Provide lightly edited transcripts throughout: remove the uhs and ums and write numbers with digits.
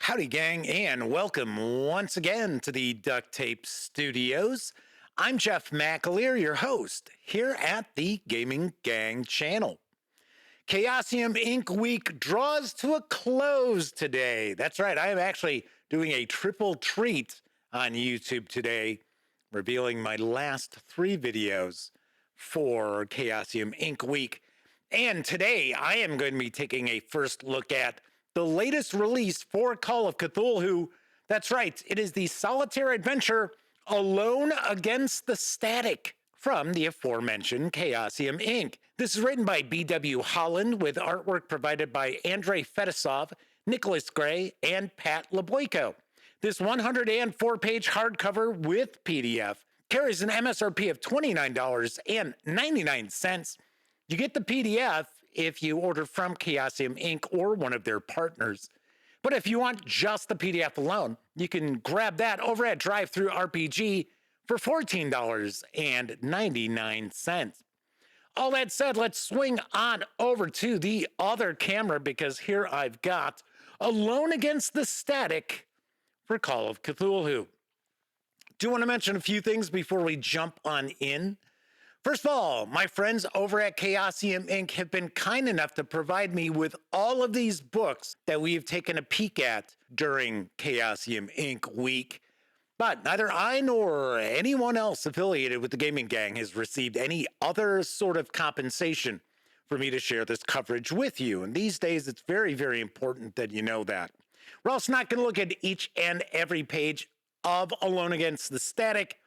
Howdy, gang, and welcome once again to the Duct Tape Studios. I'm Jeff McAleer, your host, here at the Gaming Gang channel. Chaosium Inc. week draws to a close today. That's right, I am actually doing a triple treat on YouTube today, revealing my last 3 videos for Chaosium Inc. week. And today I am going to be taking a first look at the latest release for Call of Cthulhu. That's right, it is the solitaire adventure Alone Against the Static from the aforementioned Chaosium Inc. This is written by B.W. Holland with artwork provided by Andrei Fetisov, Nicholas Gray, and Pat LeBoyko. This 104-page hardcover with PDF carries an MSRP of $29.99. You get the PDF if you order from Chaosium Inc. or one of their partners. But if you want just the PDF alone, you can grab that over at DriveThruRPG for $14.99. All that said, let's swing on over to the other camera because here I've got Alone Against the Static for Call of Cthulhu. Do want to mention a few things before we jump on in. First of all, my friends over at Chaosium Inc. have been kind enough to provide me with all of these books that we've taken a peek at during Chaosium Inc. week. But neither I nor anyone else affiliated with the Gaming Gang has received any other sort of compensation for me to share this coverage with you. And these days, it's very, very important that you know that. We're also not going to look at each and every page of Alone Against the Static,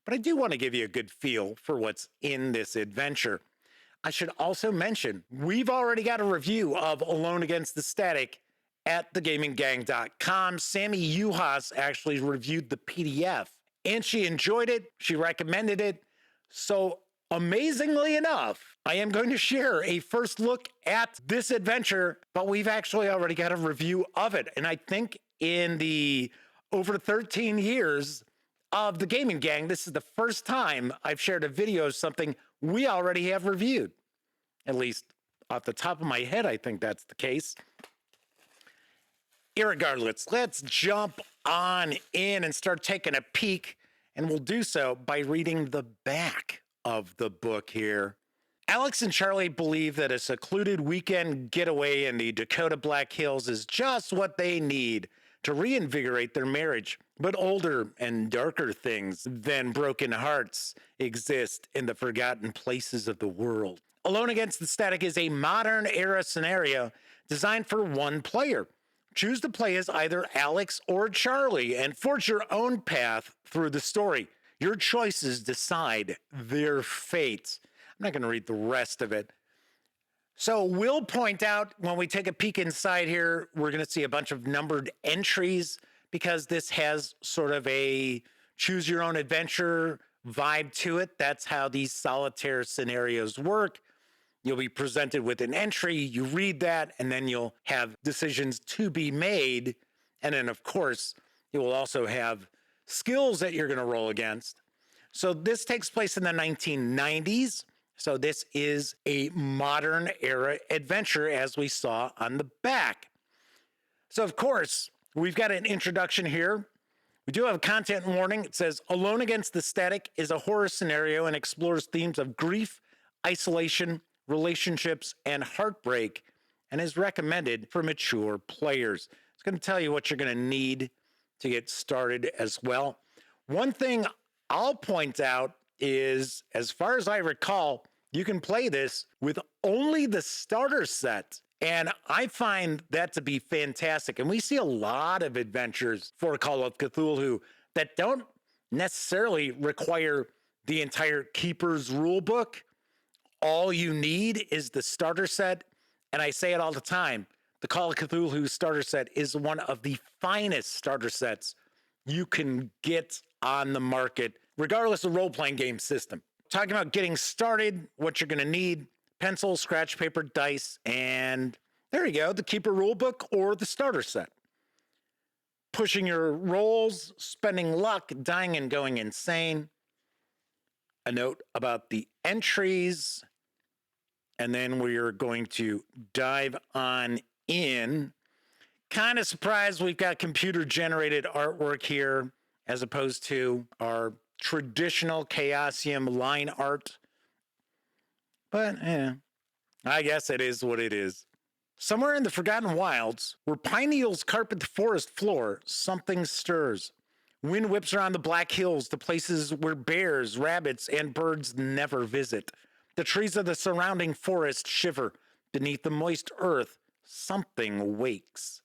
but I do want to give you a good feel for what's in this adventure. I should also mention, we've already got a review of Alone Against the Static at thegaminggang.com. Sammy Uhas actually reviewed the PDF, and she enjoyed it. She recommended it. So amazingly enough, I am going to share a first look at this adventure, but we've actually already got a review of it. And I think in the over 13 years of the Gaming Gang, this is the first time I've shared a video of something we already have reviewed. At least off the top of my head, I think that's the case. Irregardless, let's jump on in and start taking a peek, and we'll do so by reading the back of the book here. Alex and Charlie believe that a secluded weekend getaway in the Dakota Black Hills is just what they need to reinvigorate their marriage. But older and darker things than broken hearts exist in the forgotten places of the world. Alone Against the Static is a modern era scenario designed for one player. Choose to play as either Alex or Charlie and forge your own path through the story. Your choices decide their fate. I'm not going to read the rest of it. So we'll point out when we take a peek inside here, we're going to see a bunch of numbered entries because this has sort of a choose your own adventure vibe to it. That's how these solitaire scenarios work. You'll be presented with an entry, you read that, and then you'll have decisions to be made. And then, of course, you will also have skills that you're going to roll against. So this takes place in the 1990s. So this is a modern era adventure, as we saw on the back. So, of course, we've got an introduction here. We do have a content warning. It says, Alone Against the Static is a horror scenario and explores themes of grief, isolation, relationships, and heartbreak, and is recommended for mature players. It's going to tell you what you're going to need to get started as well. One thing I'll point out is, as far as I recall, you can play this with only the starter set. And I find that to be fantastic. And we see a lot of adventures for Call of Cthulhu that don't necessarily require the entire Keeper's Rulebook. All you need is the starter set. And I say it all the time, the Call of Cthulhu starter set is one of the finest starter sets you can get on the market, regardless of role-playing game system. Talking about getting started, what you're going to need, pencil, scratch paper, dice, and there you go, the Keeper Rulebook or the starter set. Pushing your rolls, spending luck, dying and going insane. A note about the entries, and then we're going to dive on in. Kind of surprised we've got computer-generated artwork here as opposed to our traditional Chaosium line art. But, I guess it is what it is. Somewhere in the Forgotten Wilds, where pine needles carpet the forest floor, something stirs. Wind whips around the Black Hills to places where bears, rabbits, and birds never visit. The trees of the surrounding forest shiver. Beneath the moist earth, something wakes.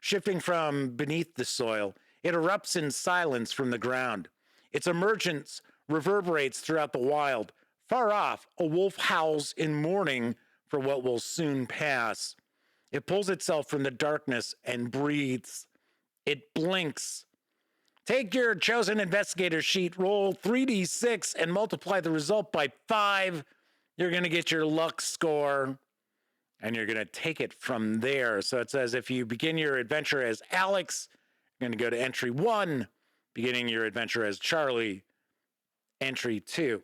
Shifting from beneath the soil, it erupts in silence from the ground. Its emergence reverberates throughout the wild. Far off, a wolf howls in mourning for what will soon pass. It pulls itself from the darkness and breathes. It blinks. Take your chosen investigator sheet, roll 3d6, and multiply the result by 5. You're going to get your luck score, and you're going to take it from there. So it says if you begin your adventure as Alex, you're going to go to entry 1, beginning your adventure as Charlie, entry 2.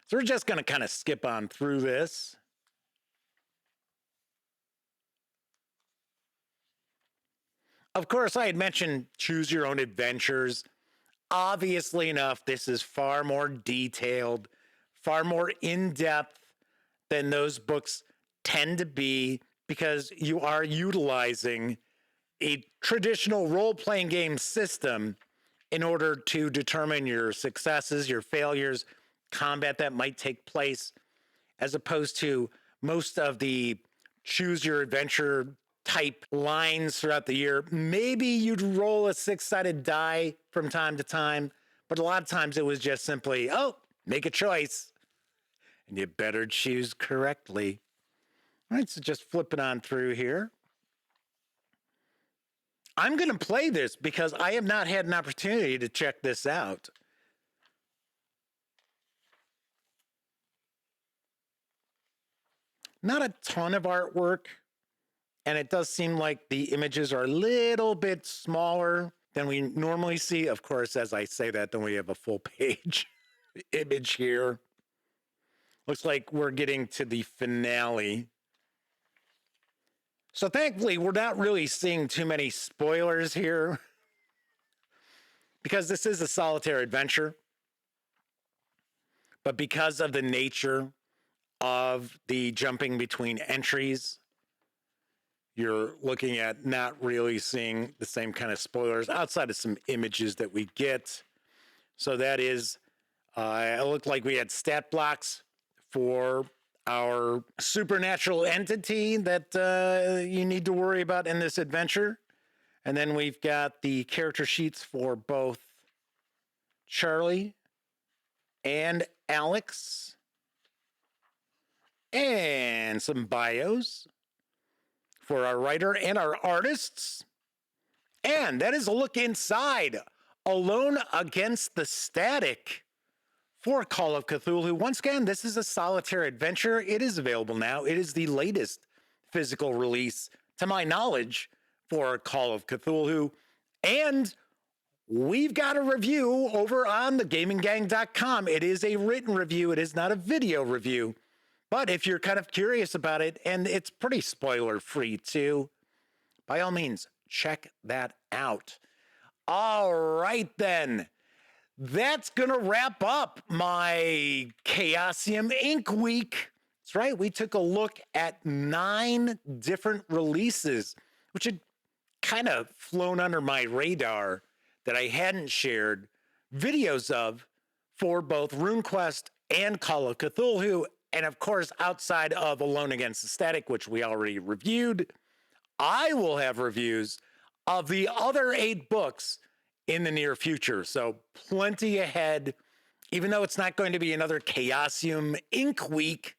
So we're just going to kind of skip on through this. Of course, I had mentioned choose your own adventures. Obviously enough, this is far more detailed, far more in-depth than those books tend to be, because you are utilizing a traditional role-playing game system in order to determine your successes, your failures, combat that might take place, as opposed to most of the choose your adventure type lines throughout the year. Maybe you'd roll a 6-sided die from time to time, but a lot of times it was just simply, oh, make a choice, and you better choose correctly. All right, so just flipping on through here. I'm going to play this because I have not had an opportunity to check this out. Not a ton of artwork, and it does seem like the images are a little bit smaller than we normally see. Of course, as I say that, then we have a full page image here. Looks like we're getting to the finale. So thankfully, we're not really seeing too many spoilers here, because this is a solitaire adventure. But because of the nature of the jumping between entries, you're looking at not really seeing the same kind of spoilers outside of some images that we get. So that is, it looked like we had stat blocks for our supernatural entity that you need to worry about in this adventure. And then we've got the character sheets for both Charlie and Alex, and some bios for our writer and our artists. And that is a look inside Alone Against the Static for Call of Cthulhu. Once again, this is a solitaire adventure. It is available now. It is the latest physical release, to my knowledge, for Call of Cthulhu. And we've got a review over on thegaminggang.com. It is a written review. It is not a video review. But if you're kind of curious about it, and it's pretty spoiler-free too, by all means, check that out. All right, then. That's going to wrap up my Chaosium Inc. week. That's right. We took a look at 9 different releases, which had kind of flown under my radar that I hadn't shared videos of for both RuneQuest and Call of Cthulhu. And of course, outside of Alone Against the Static, which we already reviewed, I will have reviews of the other 8 books in the near future. So plenty ahead. Even though it's not going to be another Chaosium Inc. week,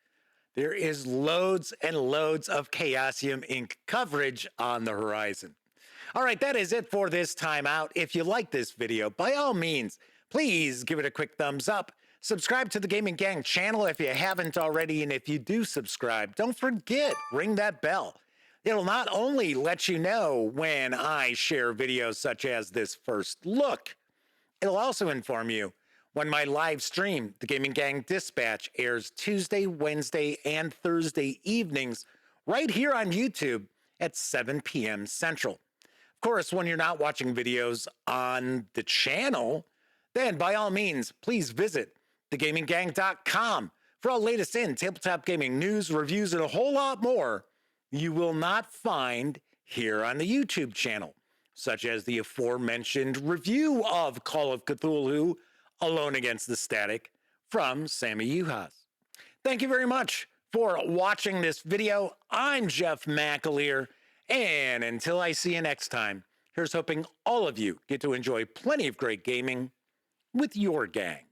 there is loads and loads of Chaosium Inc. coverage on the horizon. All right, that is it for this time out. If you like this video, by all means, please give it a quick thumbs up. Subscribe to the Gaming Gang channel if you haven't already, and if you do subscribe, don't forget, ring that bell. It'll not only let you know when I share videos such as this first look, it'll also inform you when my live stream, the Gaming Gang Dispatch, airs Tuesday, Wednesday, and Thursday evenings right here on YouTube. at 7 p.m. Central. Of course, when you're not watching videos on the channel, then by all means, please visit thegaminggang.com for all latest in tabletop gaming news, reviews, and a whole lot more you will not find here on the YouTube channel, such as the aforementioned review of Call of Cthulhu, Alone Against the Static, from Sammy Uhas. Thank you very much for watching this video. I'm Jeff McAleer, and until I see you next time, here's hoping all of you get to enjoy plenty of great gaming with your gang.